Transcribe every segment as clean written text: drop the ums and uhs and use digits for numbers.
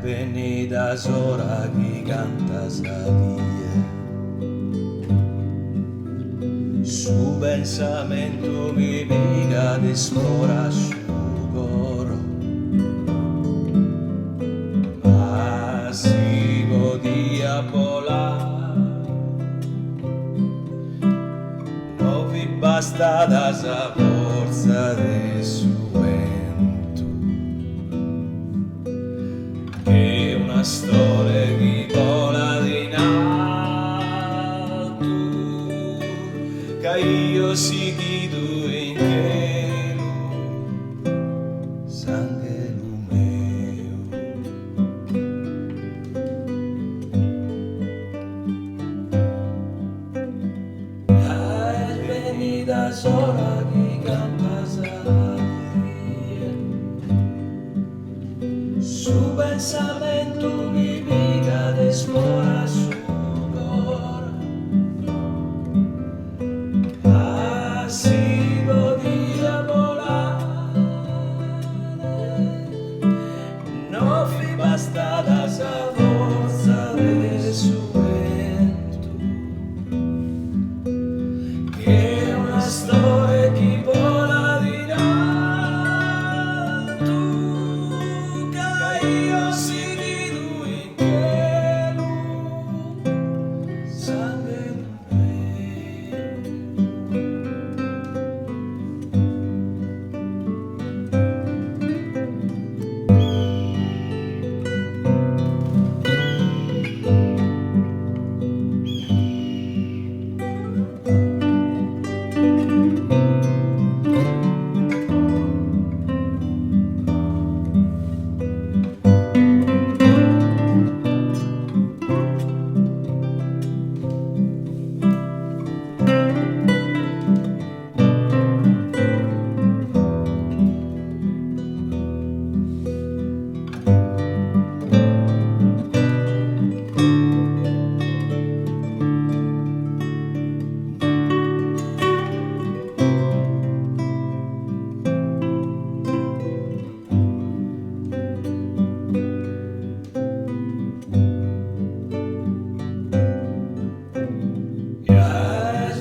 Venidas horas que cantas a día. Su pensamento mi pica di esplora su coro, ma si podia volar. Non vi basta da sa forza del suo vento, è una storia che vola di in alto, che io si chido in cielo, sangue mio. Hai venida sola che cantas a Maria, su pensamento mi pica de esplora su cor, así podia volare, non fi basta da sa forza del suo vento, che è una storia che vola di in alto, che io si chido in cielo, sangue mio.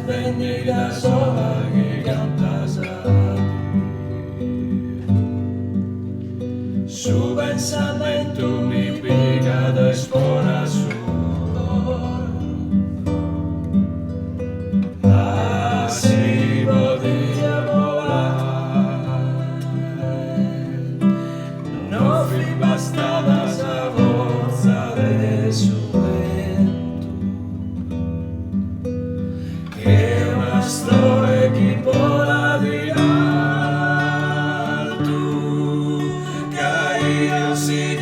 Venida sola que cantas a ti, su pensamento mi pica da espora su cor, así podia volar, non fi basta da sa forza de su vento, che è una storia che vola di alto, che io si